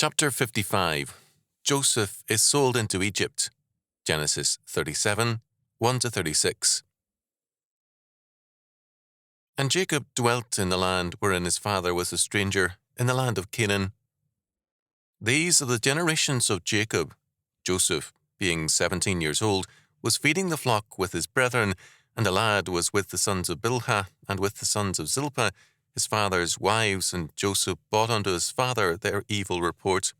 Chapter 55. Joseph is sold into Egypt. Genesis 37, 1-36. And Jacob dwelt in the land wherein his father was a stranger, in the land of Canaan. These are the generations of Jacob. Joseph, being 17 years old, was feeding the flock with his brethren, and the lad was with the sons of Bilhah and with the sons of Zilpah, his father's wives, and Joseph brought unto his father their evil report.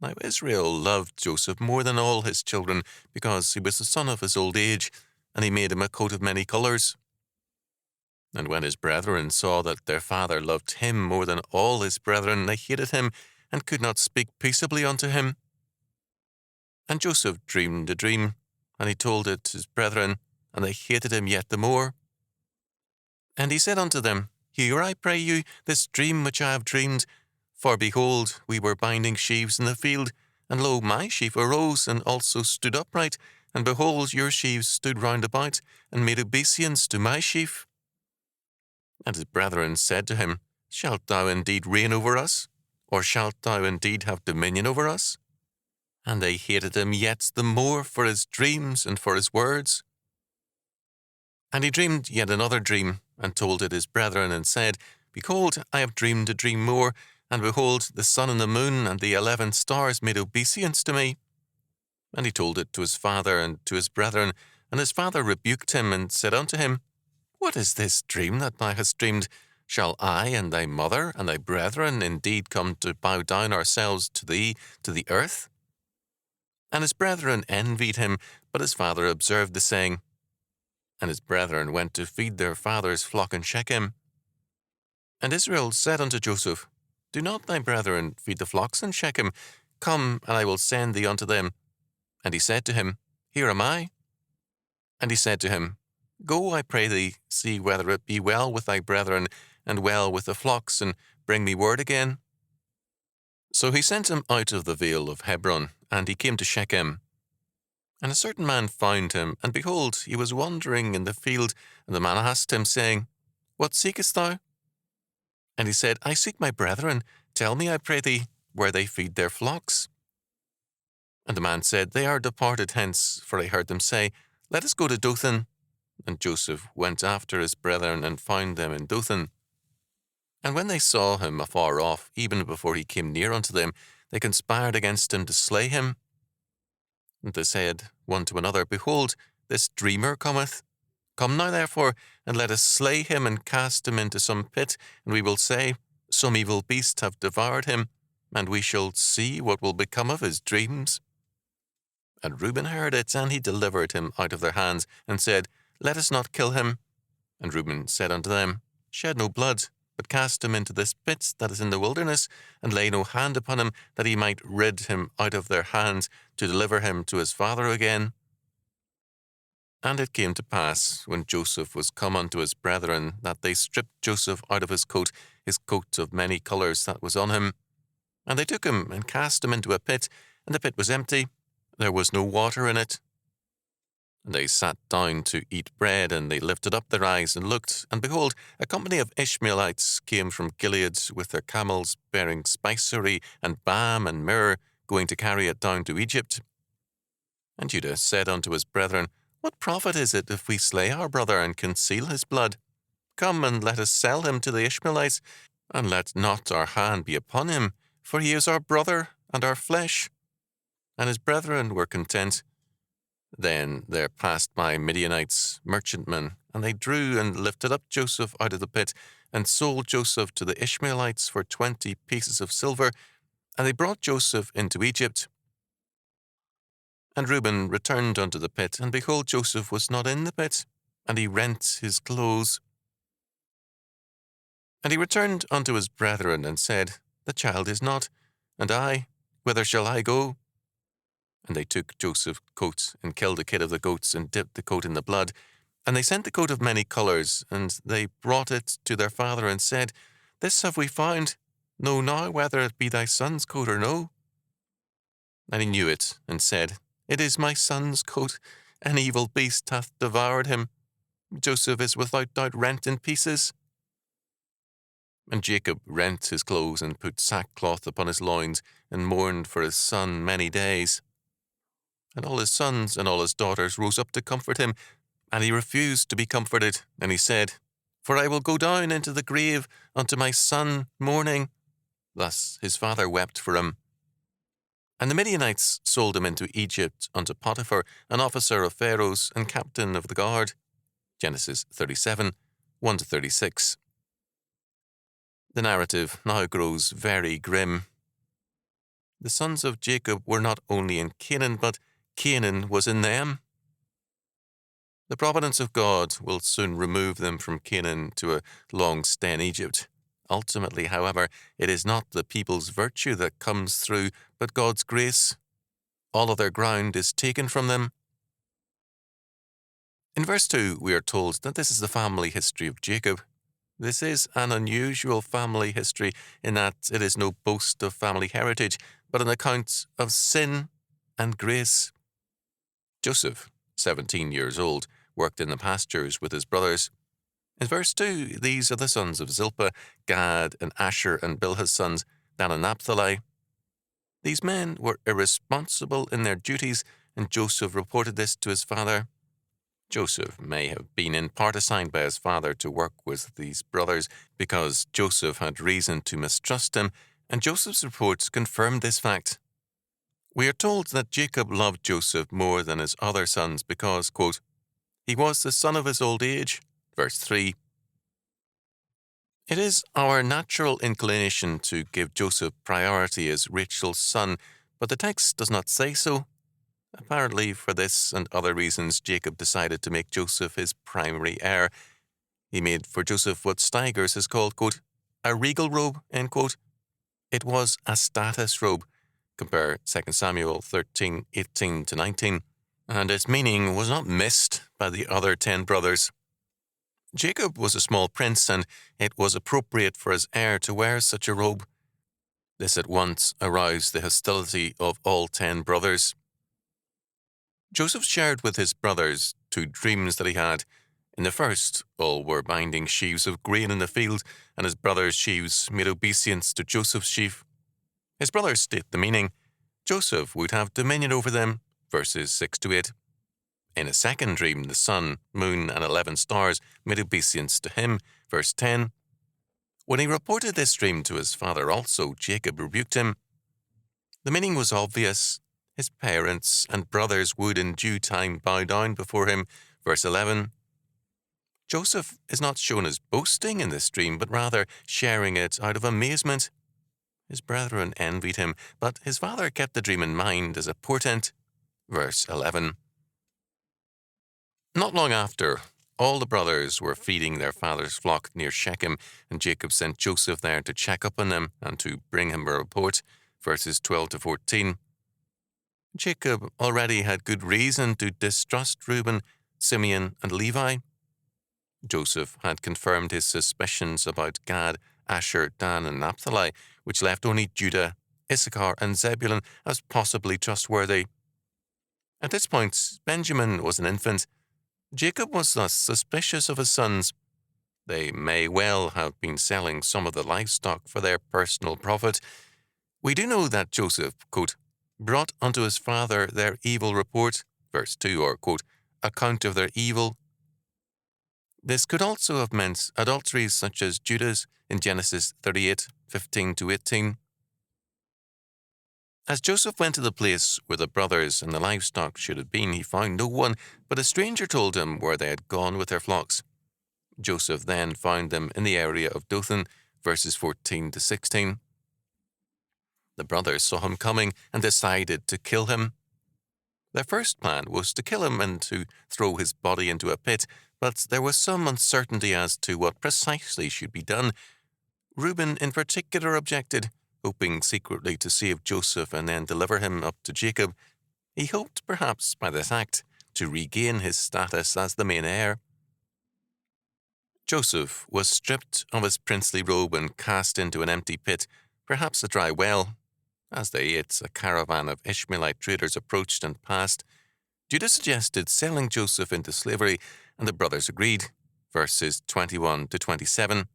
Now Israel loved Joseph more than all his children, because he was the son of his old age, and he made him a coat of many colours. And when his brethren saw that their father loved him more than all his brethren, they hated him, and could not speak peaceably unto him. And Joseph dreamed a dream, and he told it his brethren, and they hated him yet the more. And he said unto them, Hear, I pray you, this dream which I have dreamed. For behold, we were binding sheaves in the field, and lo, my sheaf arose, and also stood upright, and behold, your sheaves stood round about, and made obeisance to my sheaf. And his brethren said to him, Shalt thou indeed reign over us? Or shalt thou indeed have dominion over us? And they hated him yet the more for his dreams and for his words. And he dreamed yet another dream, and told it his brethren, and said, Behold, I have dreamed a dream more, and behold, the sun and the moon and the 11 stars made obeisance to me. And he told it to his father and to his brethren, and his father rebuked him, and said unto him, What is this dream that thou hast dreamed? Shall I and thy mother and thy brethren indeed come to bow down ourselves to thee to the earth? And his brethren envied him, but his father observed the saying. And his brethren went to feed their father's flock in Shechem. And Israel said unto Joseph, Do not thy brethren feed the flocks in Shechem? Come, and I will send thee unto them. And he said to him, Here am I. And he said to him, Go, I pray thee, see whether it be well with thy brethren, and well with the flocks, and bring me word again. So he sent him out of the vale of Hebron, and he came to Shechem. And a certain man found him, and behold, he was wandering in the field, and the man asked him, saying, What seekest thou? And he said, I seek my brethren. Tell me, I pray thee, where they feed their flocks. And the man said, They are departed hence, for I heard them say, Let us go to Dothan. And Joseph went after his brethren, and found them in Dothan. And when they saw him afar off, even before he came near unto them, they conspired against him to slay him. And they said one to another, Behold, this dreamer cometh. Come now therefore, and let us slay him, and cast him into some pit, and we will say, Some evil beast hath devoured him, and we shall see what will become of his dreams. And Reuben heard it, and he delivered him out of their hands, and said, Let us not kill him. And Reuben said unto them, Shed no blood, but cast him into this pit that is in the wilderness, and lay no hand upon him, that he might rid him out of their hands, to deliver him to his father again. And it came to pass, when Joseph was come unto his brethren, that they stripped Joseph out of his coat of many colours that was on him. And they took him, and cast him into a pit, and the pit was empty, there was no water in it. And they sat down to eat bread, and they lifted up their eyes and looked, and behold, a company of Ishmaelites came from Gilead with their camels, bearing spicery and balm and myrrh, going to carry it down to Egypt. And Judah said unto his brethren, What profit is it if we slay our brother and conceal his blood? Come, and let us sell him to the Ishmaelites, and let not our hand be upon him, for he is our brother and our flesh. And his brethren were content. Then there passed by Midianites, merchantmen, and they drew and lifted up Joseph out of the pit, and sold Joseph to the Ishmaelites for 20 pieces of silver, and they brought Joseph into Egypt. And Reuben returned unto the pit, and behold, Joseph was not in the pit, and he rent his clothes. And he returned unto his brethren, and said, The child is not, and I, whither shall I go? And they took Joseph's coat, and killed a kid of the goats, and dipped the coat in the blood. And they sent the coat of many colours, and they brought it to their father, and said, This have we found. Know now whether it be thy son's coat or no. And he knew it, and said, It is my son's coat. An evil beast hath devoured him. Joseph is without doubt rent in pieces. And Jacob rent his clothes and put sackcloth upon his loins, and mourned for his son many days. And all his sons and all his daughters rose up to comfort him, and he refused to be comforted. And he said, For I will go down into the grave unto my son mourning. Thus his father wept for him. And the Midianites sold him into Egypt unto Potiphar, an officer of Pharaoh's and captain of the guard. Genesis 37, 1-36. The narrative now grows very grim. The sons of Jacob were not only in Canaan, but Canaan was in them. The providence of God will soon remove them from Canaan to a long stay in Egypt. Ultimately, however, it is not the people's virtue that comes through, but God's grace. All of their ground is taken from them. In verse 2, we are told that this is the family history of Jacob. This is an unusual family history in that it is no boast of family heritage, but an account of sin and grace. Joseph, 17 years old, worked in the pastures with his brothers. In verse 2, these are the sons of Zilpah, Gad, and Asher, and Bilhah's sons, Dan and Naphtali. These men were irresponsible in their duties, and Joseph reported this to his father. Joseph may have been in part assigned by his father to work with these brothers because Joseph had reason to mistrust him, and Joseph's reports confirmed this fact. We are told that Jacob loved Joseph more than his other sons because, quote, he was the son of his old age. Verse 3. It is our natural inclination to give Joseph priority as Rachel's son, but the text does not say so. Apparently, for this and other reasons, Jacob decided to make Joseph his primary heir. He made for Joseph what Steigers has called, quote, a regal robe, end quote. It was a status robe. Compare 2 Samuel 13, 18-19. And its meaning was not missed by the other 10 brothers. Jacob was a small prince, and it was appropriate for his heir to wear such a robe. This at once aroused the hostility of all 10 brothers. Joseph shared with his brothers 2 dreams that he had. In the first, all were binding sheaves of grain in the field, and his brothers' sheaves made obeisance to Joseph's sheaf. His brothers state the meaning. Joseph would have dominion over them, verses 6-8. In a second dream, the sun, moon, and 11 stars made obeisance to him, verse 10. When he reported this dream to his father also, Jacob rebuked him. The meaning was obvious. His parents and brothers would in due time bow down before him, verse 11. Joseph is not shown as boasting in this dream, but rather sharing it out of amazement. His brethren envied him, but his father kept the dream in mind as a portent, verse 11. Not long after, all the brothers were feeding their father's flock near Shechem, and Jacob sent Joseph there to check up on them and to bring him a report, verses 12-14. Jacob already had good reason to distrust Reuben, Simeon, and Levi. Joseph had confirmed his suspicions about Gad, Asher, Dan, and Naphtali, which left only Judah, Issachar, and Zebulun as possibly trustworthy. At this point, Benjamin was an infant. Jacob was thus suspicious of his sons. They may well have been selling some of the livestock for their personal profit. We do know that Joseph, quote, brought unto his father their evil report, verse 2, or, quote, account of their evil. This could also have meant adulteries such as Judah's in Genesis 38, 15-18. As Joseph went to the place where the brothers and the livestock should have been, he found no one, but a stranger told him where they had gone with their flocks. Joseph then found them in the area of Dothan, verses 14-16. The brothers saw him coming and decided to kill him. Their first plan was to kill him and to throw his body into a pit, but there was some uncertainty as to what precisely should be done. Reuben in particular objected, hoping secretly to save Joseph and then deliver him up to Jacob. He hoped, perhaps, by this act, to regain his status as the main heir. Joseph was stripped of his princely robe and cast into an empty pit, perhaps a dry well. As they ate, a caravan of Ishmaelite traders approached and passed. Judah suggested selling Joseph into slavery, and the brothers agreed, verses 21-27.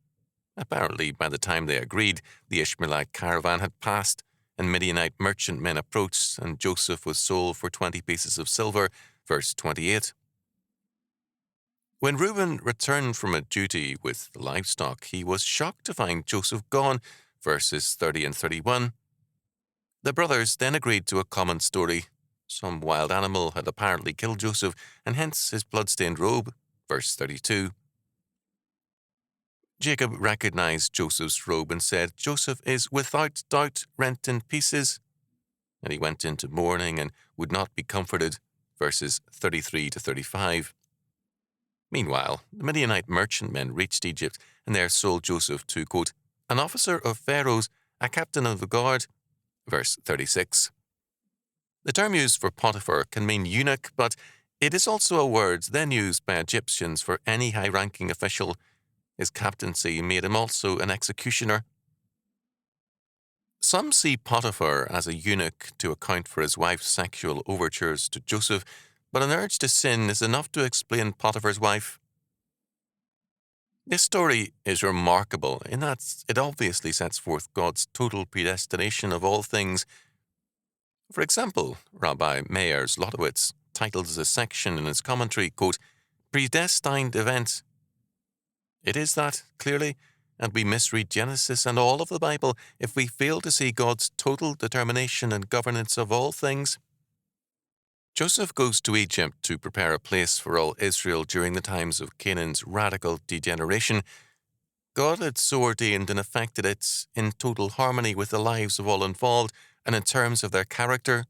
Apparently, by the time they agreed, the Ishmaelite caravan had passed, and Midianite merchantmen approached, and Joseph was sold for 20 pieces of silver. Verse 28. When Reuben returned from a duty with the livestock, he was shocked to find Joseph gone. Verses 30 and 31. The brothers then agreed to a common story. Some wild animal had apparently killed Joseph, and hence his blood-stained robe. Verse 32. Jacob recognized Joseph's robe and said, "Joseph is without doubt rent in pieces." And he went into mourning and would not be comforted. Verses 33 to 35. Meanwhile, the Midianite merchantmen reached Egypt, and there sold Joseph to, quote, an officer of Pharaoh's, a captain of the guard. Verse 36. The term used for Potiphar can mean eunuch, but it is also a word then used by Egyptians for any high-ranking official. His captaincy made him also an executioner. Some see Potiphar as a eunuch to account for his wife's sexual overtures to Joseph, but an urge to sin is enough to explain Potiphar's wife. This story is remarkable in that it obviously sets forth God's total predestination of all things. For example, Rabbi Meir Zlotowitz titles a section in his commentary, quote, "Predestined Event." It is that, clearly, and we misread Genesis and all of the Bible if we fail to see God's total determination and governance of all things. Joseph goes to Egypt to prepare a place for all Israel during the times of Canaan's radical degeneration. God had so ordained and effected it in total harmony with the lives of all involved and in terms of their character,